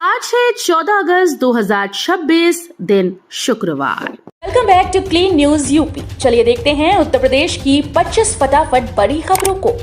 आज है 14 अगस्त 2026 दिन शुक्रवार। Welcome back to clean news UP. चलिए देखते हैं उत्तर प्रदेश की 25 फटाफट बड़ी खबरों को।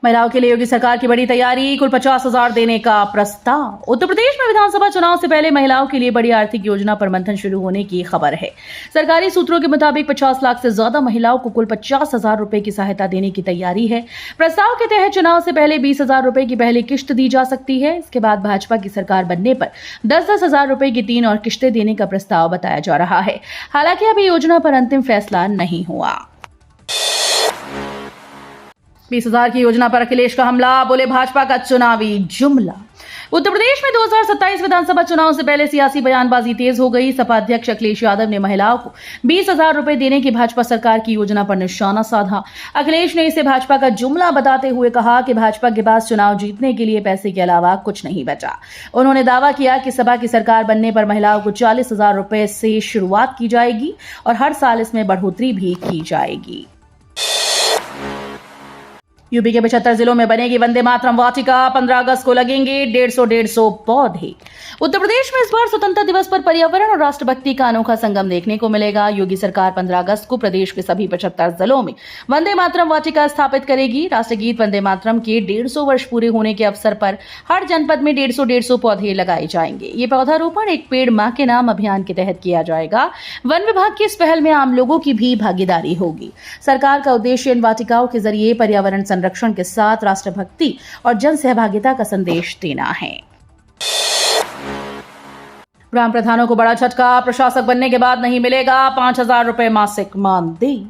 महिलाओं के लिए योगी सरकार की बड़ी तैयारी, कुल 50,000 देने का प्रस्ताव। उत्तर प्रदेश में विधानसभा चुनाव से पहले महिलाओं के लिए बड़ी आर्थिक योजना पर मंथन शुरू होने की खबर है। सरकारी सूत्रों के मुताबिक 50 लाख से ज्यादा महिलाओं को कुल 50,000 रुपए की सहायता देने की तैयारी है। प्रस्ताव के तहत चुनाव से पहले 20,000 रुपए की पहली किश्त दी जा सकती है। इसके बाद भाजपा की सरकार बनने पर 10,000 रुपए की 3 और किश्तें देने का प्रस्ताव बताया जा रहा है। हालांकि अभी योजना पर अंतिम फैसला नहीं हुआ। 20,000 की योजना पर अखिलेश का हमला, बोले भाजपा का चुनावी जुमला। उत्तर प्रदेश में 2027 विधानसभा चुनाव से पहले सियासी बयानबाजी तेज हो गई। सपा अध्यक्ष अखिलेश यादव ने महिलाओं को 20,000 रुपए देने की भाजपा सरकार की योजना पर निशाना साधा। अखिलेश ने इसे भाजपा का जुमला बताते हुए कहा कि भाजपा के पास चुनाव जीतने के लिए पैसे के अलावा कुछ नहीं बचा। उन्होंने दावा किया कि सपा की सरकार बनने पर महिलाओं को 40,000 रुपए से शुरुआत की जाएगी और हर साल इसमें बढ़ोतरी भी की जाएगी। यूपी के 75 जिलों में बनेगी वंदे मातरम वाटिका, 15 अगस्त को लगेंगे 150 पौधे। उत्तर प्रदेश में इस बार स्वतंत्रता दिवस पर पर्यावरण और राष्ट्रभक्ति का अनोखा संगम देखने को मिलेगा। योगी सरकार 15 अगस्त को प्रदेश के सभी 75 जिलों में वंदे मातरम वाटिका स्थापित करेगी। राष्ट्रगीत वंदे मातरम के 150 वर्ष पूरे होने के अवसर पर हर जनपद में 150 पौधे लगाए जाएंगे। ये पौधारोपण एक पेड़ मां के नाम अभियान के तहत किया जाएगा। वन विभाग की इस पहल में आम लोगों की भी भागीदारी होगी। सरकार का उद्देश्य इन वाटिकाओं के जरिए पर्यावरण संरक्षण के साथ राष्ट्रभक्ति और जन सहभागिता का संदेश देना है। ग्राम प्रधानों को बड़ा झटका, प्रशासक बनने के बाद नहीं मिलेगा 5,000 रुपए मासिक मानदेय।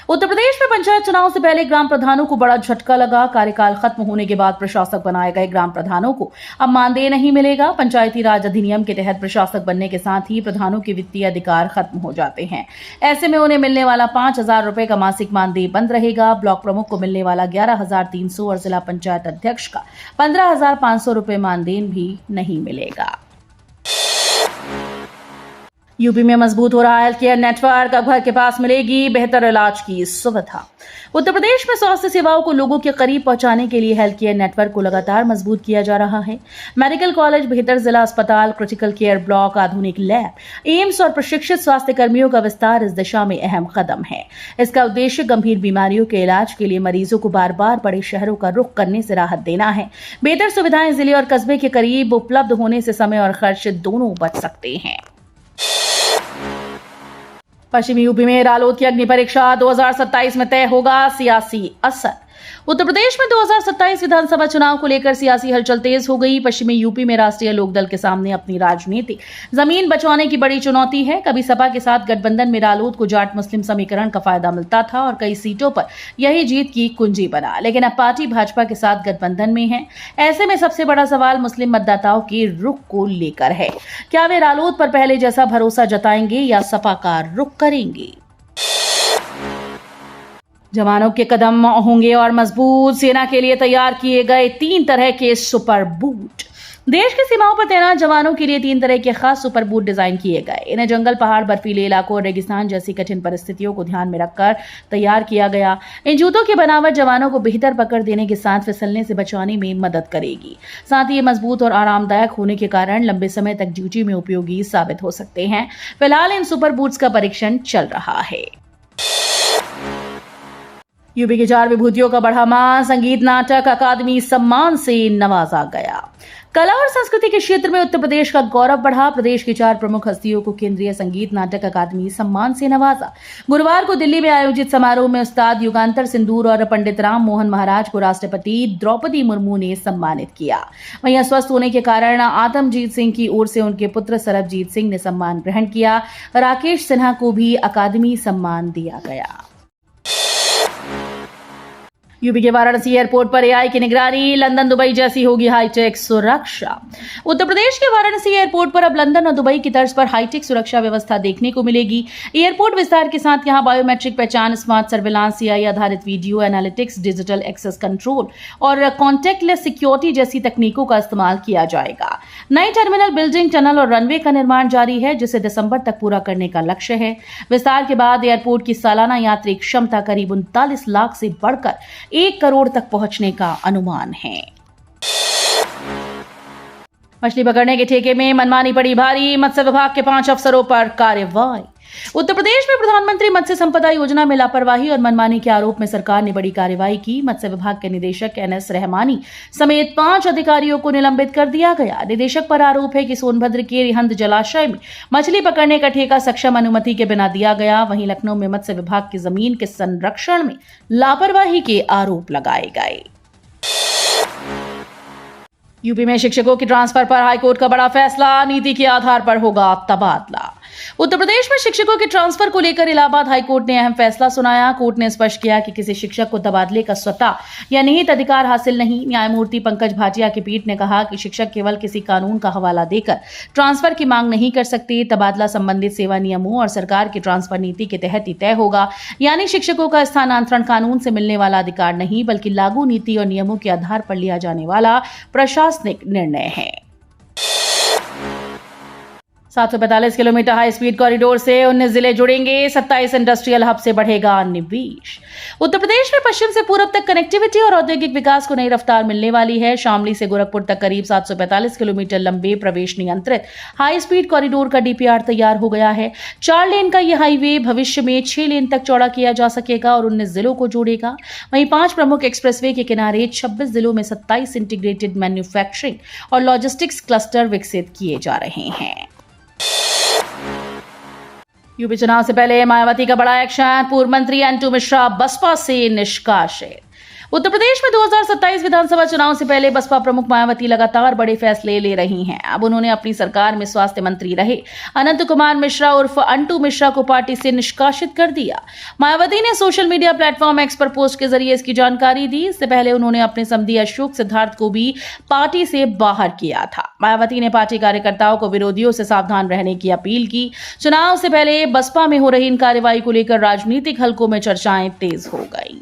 उत्तर प्रदेश में पंचायत चुनाव से पहले ग्राम प्रधानों को बड़ा झटका लगा। कार्यकाल खत्म होने के बाद प्रशासक बनाए गए ग्राम प्रधानों को अब मानदेय नहीं मिलेगा। पंचायती राज अधिनियम के तहत प्रशासक बनने के साथ ही प्रधानों के वित्तीय अधिकार खत्म हो जाते हैं। ऐसे में उन्हें मिलने वाला 5,000 रुपए का मासिक मानदेय बंद रहेगा। ब्लॉक प्रमुख को मिलने वाला 11,300 और जिला पंचायत अध्यक्ष का 15,500 रुपए मानदेय भी नहीं मिलेगा। यूपी में मजबूत हो रहा हेल्थ केयर नेटवर्क, अब घर के पास मिलेगी बेहतर इलाज की सुविधा। उत्तर प्रदेश में स्वास्थ्य सेवाओं को लोगों के करीब पहुंचाने के लिए हेल्थ केयर नेटवर्क को लगातार मजबूत किया जा रहा है। मेडिकल कॉलेज, बेहतर जिला अस्पताल, क्रिटिकल केयर ब्लॉक, आधुनिक लैब, एम्स और प्रशिक्षित स्वास्थ्य कर्मियों का विस्तार इस दिशा में अहम कदम है। इसका उद्देश्य गंभीर बीमारियों के इलाज के लिए मरीजों को बार बार बड़े शहरों का रुख करने से राहत देना है। बेहतर सुविधाएं जिले और कस्बे के करीब उपलब्ध होने से समय और खर्च दोनों बच सकते हैं। पश्चिमी यूपी में रालोद की अग्नि परीक्षा 2027 में तय होगा सियासी असर। उत्तर प्रदेश में 2027 विधानसभा चुनाव को लेकर सियासी हलचल तेज हो गई। पश्चिमी यूपी में राष्ट्रीय लोकदल के सामने अपनी राजनीतिक जमीन बचाने की बड़ी चुनौती है। कभी सपा के साथ गठबंधन में रालोद को जाट मुस्लिम समीकरण का फायदा मिलता था और कई सीटों पर यही जीत की कुंजी बना, लेकिन अब पार्टी भाजपा के साथ गठबंधन में है। ऐसे में सबसे बड़ा सवाल मुस्लिम मतदाताओं के रुख को लेकर है। क्या वे रालोद पर पहले जैसा भरोसा जताएंगे या सपा का रुख करेंगे? जवानों के कदम होंगे और मजबूत। सेना के लिए तैयार किए गए 3 तरह के सुपर बूट। देश की सीमाओं पर तैनात जवानों के लिए 3 तरह के खास सुपर बूट डिजाइन किए गए। इन्हें जंगल, पहाड़, बर्फीले इलाकों और रेगिस्तान जैसी कठिन परिस्थितियों को ध्यान में रखकर तैयार किया गया। इन जूतों की बनावट जवानों को बेहतर पकड़ देने के साथ फिसलने से बचाने में मदद करेगी। साथ ही ये मजबूत और आरामदायक होने के कारण लंबे समय तक ड्यूटी में उपयोगी साबित हो सकते हैं। फिलहाल इन सुपर बूट्स का परीक्षण चल रहा है। यूपी के 4 विभूतियों का बढ़ा मान, संगीत नाटक अकादमी सम्मान से नवाजा गया। कला और संस्कृति के क्षेत्र में उत्तर प्रदेश का गौरव बढ़ा। प्रदेश की 4 प्रमुख हस्तियों को केंद्रीय संगीत नाटक अकादमी सम्मान से नवाजा। गुरुवार को दिल्ली में आयोजित समारोह में उस्ताद युगांतर सिंदूर और पंडित राम मोहन महाराज को राष्ट्रपति द्रौपदी मुर्मू ने सम्मानित किया। वहीं अस्वस्थ होने के कारण आतमजीत सिंह की ओर से उनके पुत्र सरबजीत सिंह ने सम्मान ग्रहण किया। राकेश सिन्हा को भी अकादमी सम्मान दिया गया। यूपी के वाराणसी एयरपोर्ट पर एआई की निगरानी, लंदन दुबई जैसी होगी हाईटेक सुरक्षा। उत्तर प्रदेश के वाराणसी एयरपोर्ट पर अब लंदन और दुबई की तर्ज पर हाईटेक सुरक्षा व्यवस्था देखने को मिलेगी। एयरपोर्ट विस्तार के साथ यहां बायोमेट्रिक पहचान, स्मार्ट सर्विलांस, सीआई आधारित video analytics, digital access control और कॉन्टैक्टलेस सिक्योरिटी जैसी तकनीकों का इस्तेमाल किया जाएगा। नई टर्मिनल बिल्डिंग, टनल और रनवे का निर्माण जारी है, जिसे दिसंबर तक पूरा करने का लक्ष्य है। विस्तार के बाद एयरपोर्ट की सालाना यात्री क्षमता करीब 39 लाख से बढ़कर 1 करोड़ तक पहुंचने का अनुमान है। मछली पकड़ने के ठेके में मनमानी पड़ी भारी, मत्स्य विभाग के 5 अफसरों पर कार्रवाई। उत्तर प्रदेश में प्रधानमंत्री मत्स्य संपदा योजना में लापरवाही और मनमानी के आरोप में सरकार ने बड़ी कार्रवाई की। मत्स्य विभाग के निदेशक NS रहमानी समेत 5 अधिकारियों को निलंबित कर दिया गया। निदेशक पर आरोप है कि सोनभद्र के रिहंद जलाशय में मछली पकड़ने का ठेका सक्षम अनुमति के बिना दिया गया। वहीं लखनऊ में मत्स्य विभाग की जमीन के संरक्षण में लापरवाही के आरोप लगाए गए। यूपी में शिक्षकों की ट्रांसफर पर हाईकोर्ट का बड़ा फैसला, नीति के आधार पर होगा तबादला। उत्तर प्रदेश में शिक्षकों के ट्रांसफर को लेकर इलाहाबाद हाईकोर्ट ने अहम फैसला सुनाया। कोर्ट ने स्पष्ट किया कि किसी शिक्षक को तबादले का स्वतः या निहित अधिकार हासिल नहीं। न्यायमूर्ति पंकज भाटिया की पीठ ने कहा कि शिक्षक केवल किसी कानून का हवाला देकर ट्रांसफर की मांग नहीं कर सकते। तबादला संबंधित सेवा नियमों और सरकार की ट्रांसफर नीति के तहत ही तय होगा। यानी शिक्षकों का स्थानांतरण कानून से मिलने वाला अधिकार नहीं, बल्कि लागू नीति और नियमों के आधार पर लिया जाने वाला प्रशासनिक निर्णय है। 745 किलोमीटर हाई स्पीड कॉरिडोर से 19 जिले जुड़ेंगे, 27 इंडस्ट्रियल हब से बढ़ेगा निवेश। उत्तर प्रदेश में पश्चिम से पूरब तक कनेक्टिविटी और औद्योगिक विकास को नई रफ्तार मिलने वाली है। शामली से गोरखपुर तक करीब 745 किलोमीटर लंबे प्रवेश नियंत्रित हाई स्पीड कॉरिडोर का DPR तैयार हो गया है। 4 लेन का यह हाईवे भविष्य में 6 लेन तक चौड़ा किया जा सकेगा और 19 जिलों को जोड़ेगा। वहीं 5 प्रमुख एक्सप्रेसवे के किनारे 26 जिलों में 27 इंटीग्रेटेड मैन्युफैक्चरिंग और लॉजिस्टिक्स क्लस्टर विकसित किए जा रहे हैं। यूपी चुनाव से पहले मायावती का बड़ा एक्शन, पूर्व मंत्री अंटू मिश्रा बसपा से निष्कासित। उत्तर प्रदेश में 2027 विधानसभा चुनाव से पहले बसपा प्रमुख मायावती लगातार बड़े फैसले ले रही हैं। अब उन्होंने अपनी सरकार में स्वास्थ्य मंत्री रहे अनंत कुमार मिश्रा उर्फ अंटू मिश्रा को पार्टी से निष्कासित कर दिया। मायावती ने सोशल मीडिया प्लेटफॉर्म X पर पोस्ट के जरिए इसकी जानकारी दी। इससे पहले उन्होंने अपने समधी अशोक सिद्धार्थ को भी पार्टी से बाहर किया था। मायावती ने पार्टी कार्यकर्ताओं को विरोधियों से सावधान रहने की अपील की। चुनाव से पहले बसपा में हो रही इन कार्रवाई को लेकर राजनीतिक हलकों में चर्चाएं तेज हो गई।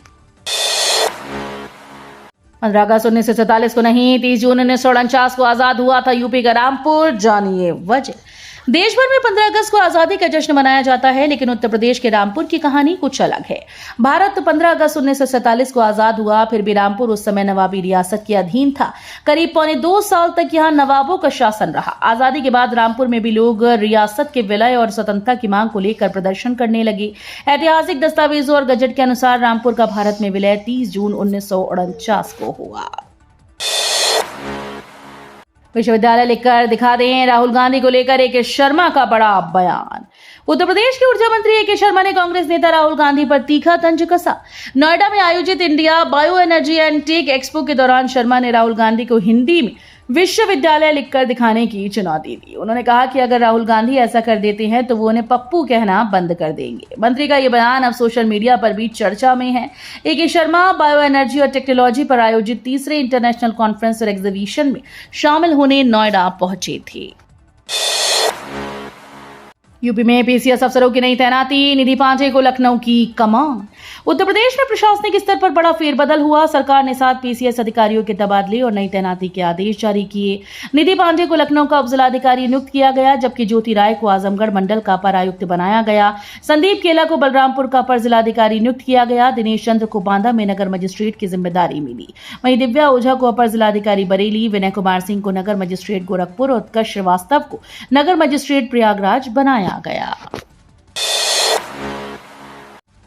15 अगस्त 1947 को नहीं, 30 जून 1949 को आजाद हुआ था यूपी का रामपुर। जानिए वजह। देश भर में 15 अगस्त को आजादी का जश्न मनाया जाता है, लेकिन उत्तर प्रदेश के रामपुर की कहानी कुछ अलग है। भारत 15 अगस्त 1947 को आजाद हुआ, फिर भी रामपुर उस समय नवाबी रियासत के अधीन था। करीब 2.25 साल तक यहां नवाबों का शासन रहा। आजादी के बाद रामपुर में भी लोग रियासत के विलय और स्वतंत्रता की मांग को लेकर प्रदर्शन करने लगे। ऐतिहासिक दस्तावेजों और गजट के अनुसार रामपुर का भारत में विलय 30 जून 1949 को हुआ। विश्वविद्यालय लिखकर दिखा दें, राहुल गांधी को लेकर A.K. शर्मा का बड़ा बयान। उत्तर प्रदेश के ऊर्जा मंत्री A.K. शर्मा ने कांग्रेस नेता राहुल गांधी पर तीखा तंज कसा। नोएडा में आयोजित India bio energy and tech expo के दौरान शर्मा ने राहुल गांधी को हिंदी में विश्वविद्यालय लिखकर दिखाने की चुनौती दी। उन्होंने कहा कि अगर राहुल गांधी ऐसा कर देते हैं तो वो उन्हें पप्पू कहना बंद कर देंगे। मंत्री का ये बयान अब सोशल मीडिया पर भी चर्चा में है। A.K. शर्मा बायो एनर्जी और टेक्नोलॉजी पर आयोजित 3रे इंटरनेशनल कॉन्फ्रेंस और एग्जीबिशन में शामिल होने नोएडा पहुंचे थे। यूपी में PCS अफसरों की नई तैनाती, निधि पांडे को लखनऊ की कमान। उत्तर प्रदेश में प्रशासनिक स्तर पर बड़ा फेरबदल हुआ। सरकार ने 7 PCS अधिकारियों के तबादले और नई तैनाती के आदेश जारी किए। निधि पांडे को लखनऊ का उपजिलाधिकारी नियुक्त किया गया, जबकि ज्योति राय को आजमगढ़ मंडल का अपर आयुक्त बनाया गया। संदीप केला को बलरामपुर का अपर जिलाधिकारी नियुक्त किया गया। दिनेश चंद्र को बांदा में नगर मजिस्ट्रेट की जिम्मेदारी मिली। वहीं दिव्या ओझा को अपर जिलाधिकारी बरेली, विनय कुमार सिंह को नगर मजिस्ट्रेट गोरखपुर और उत्कर्ष श्रीवास्तव को नगर मजिस्ट्रेट प्रयागराज बनाया गया।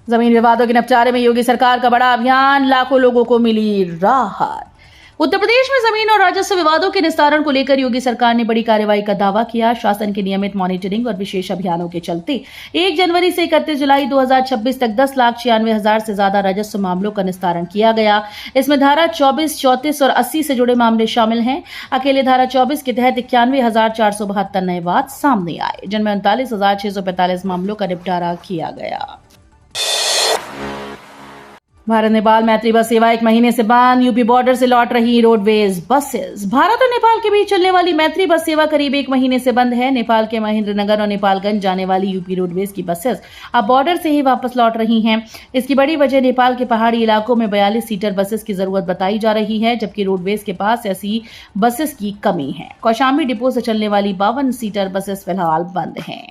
जमीन विवादों के निपटारे में योगी सरकार का बड़ा अभियान, लाखों लोगों को मिली राहत। उत्तर प्रदेश में जमीन और राजस्व विवादों के निस्तारण को लेकर योगी सरकार ने बड़ी कार्रवाई का दावा किया। शासन की नियमित मॉनिटरिंग और विशेष अभियानों के चलते 1 जनवरी से 31 जुलाई 2026 तक 10,96,000 से ज्यादा राजस्व मामलों का निस्तारण किया गया। इसमें धारा 24, 34 और 80 से जुड़े मामले शामिल हैं। अकेले धारा 24 के तहत 91,472 नए वाद सामने आए, जिनमें 39,645 मामलों का निपटारा किया गया। भारत नेपाल मैत्री बस सेवा 1 महीने से बंद। यूपी बॉर्डर से लौट रही रोडवेज बसेस। भारत और नेपाल के बीच चलने वाली मैत्री बस सेवा करीब 1 महीने से बंद है। नेपाल के महेंद्रनगर और नेपालगंज जाने वाली यूपी रोडवेज की बसेस अब बॉर्डर से ही वापस लौट रही हैं। इसकी बड़ी वजह नेपाल के पहाड़ी इलाकों में 42 सीटर बसेस की जरूरत बताई जा रही है, जबकि रोडवेज के पास ऐसी बसेस की कमी है। कौशाम्बी डिपो से चलने वाली 52 सीटर बसेस फिलहाल बंद हैं।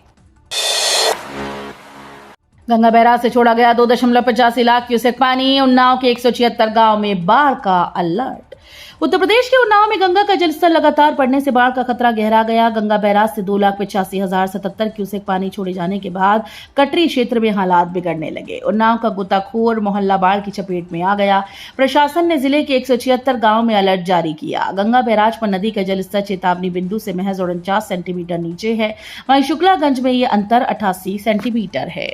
गंगा बैराज से छोड़ा गया 2.85 लाख क्यूसेक पानी। उन्नाव के 176 गांव में बाढ़ का अलर्ट। उत्तर प्रदेश के उन्नाव में गंगा का जलस्तर लगातार बढ़ने से बाढ़ का खतरा गहरा गया। गंगा बैराज से 2,85,077 क्यूसेक पानी छोड़े जाने के बाद कटरी क्षेत्र में हालात बिगड़ने लगे। उन्नाव का गोताखोर मोहल्ला बाढ़ की चपेट में आ गया। प्रशासन ने जिले के 176 गांव में अलर्ट जारी किया। गंगा बैराज पर नदी का जलस्तर चेतावनी बिंदु से महज 49 सेंटीमीटर नीचे है। वहीं शुक्लागंज में ये अंतर 88 सेंटीमीटर है।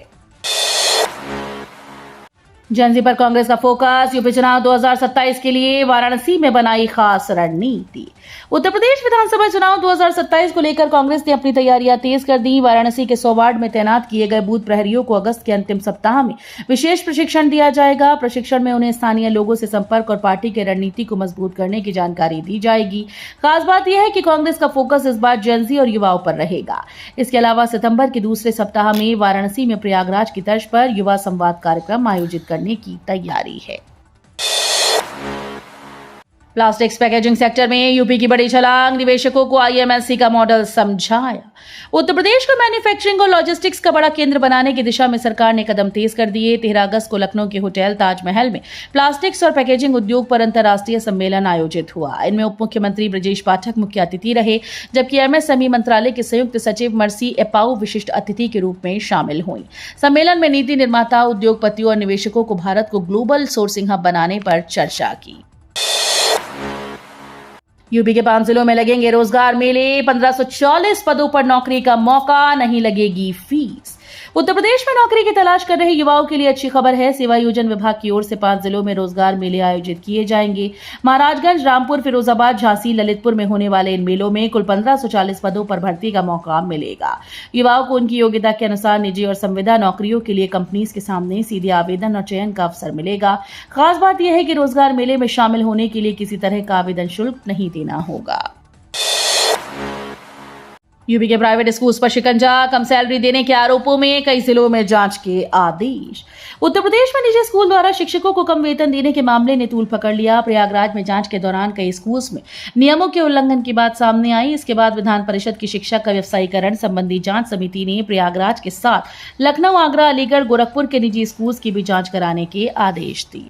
जनजी पर कांग्रेस का फोकस, यूपी चुनाव 2027 के लिए वाराणसी में बनाई खास रणनीति। उत्तर प्रदेश विधानसभा चुनाव 2027 को लेकर कांग्रेस ने अपनी तैयारियां तेज कर दी। वाराणसी के 100 वार्ड में तैनात किए गए बूथ प्रहरियों को अगस्त के अंतिम सप्ताह में विशेष प्रशिक्षण दिया जाएगा। प्रशिक्षण में उन्हें स्थानीय लोगों से संपर्क और पार्टी की रणनीति को मजबूत करने की जानकारी दी जाएगी। खास बात यह है कि कांग्रेस का फोकस इस बार जनजी और युवाओं पर रहेगा। इसके अलावा सितंबर के दूसरे सप्ताह में वाराणसी में प्रयागराज की तर्ज पर युवा संवाद कार्यक्रम आयोजित करने की तैयारी है। प्लास्टिक्स पैकेजिंग सेक्टर में यूपी की बड़ी छलांग, निवेशकों को आईएमएससी का मॉडल समझाया। उत्तर प्रदेश को मैन्युफैक्चरिंग और लॉजिस्टिक्स का बड़ा केंद्र बनाने की दिशा में सरकार ने कदम तेज कर दिए। 13 अगस्त को लखनऊ के होटल ताजमहल में प्लास्टिक्स और पैकेजिंग उद्योग पर अंतर्राष्ट्रीय सम्मेलन आयोजित हुआ। इनमें उप मुख्यमंत्री ब्रजेश पाठक मुख्य अतिथि रहे, जबकि एमएसएमई मंत्रालय के संयुक्त सचिव मर्सी एपाउ विशिष्ट अतिथि के रूप में शामिल हुई। सम्मेलन में नीति निर्माता, उद्योगपतियों और निवेशकों को भारत को ग्लोबल सोर्सिंग हब बनाने पर चर्चा की। यूपी के 5 जिलों में लगेंगे रोजगार मेले। 1540 पदों पर नौकरी का मौका, नहीं लगेगी फीस। उत्तर प्रदेश में नौकरी की तलाश कर रहे युवाओं के लिए अच्छी खबर है। सेवायोजन विभाग की ओर से 5 जिलों में रोजगार मेले आयोजित किए जाएंगे। महाराजगंज, रामपुर, फिरोजाबाद, झांसी, ललितपुर में होने वाले इन मेलों में कुल 1540 पदों पर भर्ती का मौका मिलेगा। युवाओं को उनकी योग्यता के अनुसार निजी और संविदा नौकरियों के लिए कंपनीज के सामने सीधे आवेदन और चयन का अवसर मिलेगा। खास बात यह है कि रोजगार मेले में शामिल होने के लिए किसी तरह का आवेदन शुल्क नहीं देना होगा। यूपी के प्राइवेट स्कूल्स पर शिकंजा, कम सैलरी देने के आरोपों में कई जिलों में जांच के आदेश। उत्तर प्रदेश में निजी स्कूल द्वारा शिक्षकों को कम वेतन देने के मामले ने तूल पकड़ लिया। प्रयागराज में जांच के दौरान कई स्कूल्स में नियमों के उल्लंघन की बात सामने आई। इसके बाद विधान परिषद की शिक्षा का व्यवसायीकरण संबंधी जांच समिति ने प्रयागराज के साथ लखनऊ, आगरा, अलीगढ़, गोरखपुर के निजी स्कूल्स की भी जांच कराने के आदेश दिए।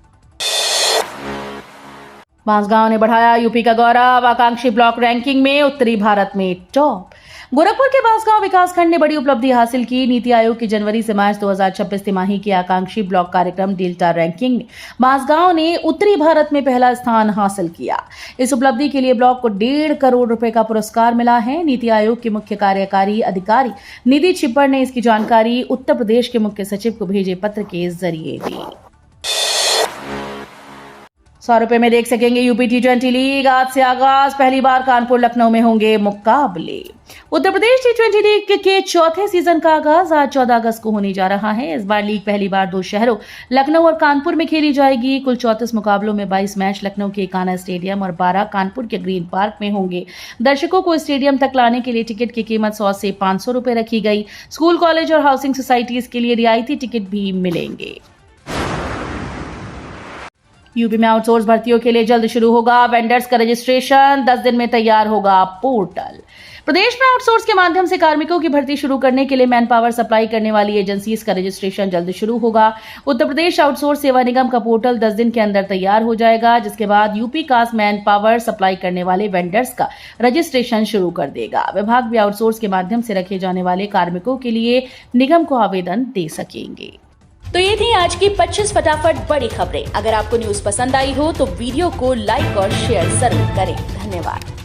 बांसगांव ने बढ़ाया यूपी का गौरव, आकांक्षी ब्लॉक रैंकिंग में उत्तरी भारत में टॉप। गोरखपुर के बांसगांव विकासखंड ने बड़ी उपलब्धि हासिल की। नीति आयोग की जनवरी से मार्च 2026 तिमाही की आकांक्षी ब्लॉक कार्यक्रम डेल्टा रैंकिंग में बांसगांव ने उत्तरी भारत में पहला स्थान हासिल किया। इस उपलब्धि के लिए ब्लॉक को 1.5 करोड़ रुपए का पुरस्कार मिला है। नीति आयोग के मुख्य कार्यकारी अधिकारी निधि छिब्बर ने इसकी जानकारी उत्तर प्रदेश के मुख्य सचिव को भेजे पत्र के जरिए दी। 100 रुपए में देख सकेंगे यूपी T20 लीग। आज से आगाज, पहली बार कानपुर, लखनऊ में होंगे मुकाबले। उत्तर प्रदेश T20 लीग के चौथे सीजन का आगाज आज 14 अगस्त को होने जा रहा है। इस बार लीग पहली बार 2 शहरों लखनऊ और कानपुर में खेली जाएगी। कुल 34 मुकाबलों में 22 मैच लखनऊ के एकाना स्टेडियम और 12 कानपुर के ग्रीन पार्क में होंगे। दर्शकों को स्टेडियम तक लाने के लिए टिकट की कीमत 100 से 500 रुपए रखी गई। स्कूल, कॉलेज और हाउसिंग सोसाइटीज के लिए रियायती टिकट भी मिलेंगे। यूपी में आउटसोर्स भर्तियों के लिए जल्द शुरू होगा वेंडर्स का रजिस्ट्रेशन। 10 दिन में तैयार होगा पोर्टल। प्रदेश में आउटसोर्स के माध्यम से कार्मिकों की भर्ती शुरू करने के लिए मैन पावर सप्लाई करने वाली एजेंसीज का रजिस्ट्रेशन जल्द शुरू होगा। उत्तर प्रदेश आउटसोर्स सेवा निगम का पोर्टल 10 दिन के अंदर तैयार हो जाएगा, जिसके बाद UP cost manpower supply करने वाले वेंडर्स का रजिस्ट्रेशन शुरू कर देगा। विभाग भी आउटसोर्स के माध्यम से रखे जाने वाले कार्मिकों के लिए निगम को आवेदन दे सकेंगे। तो ये थी आज की 25 फटाफट बड़ी खबरें। अगर आपको न्यूज पसंद आई हो तो वीडियो को लाइक और शेयर जरूर करें। धन्यवाद।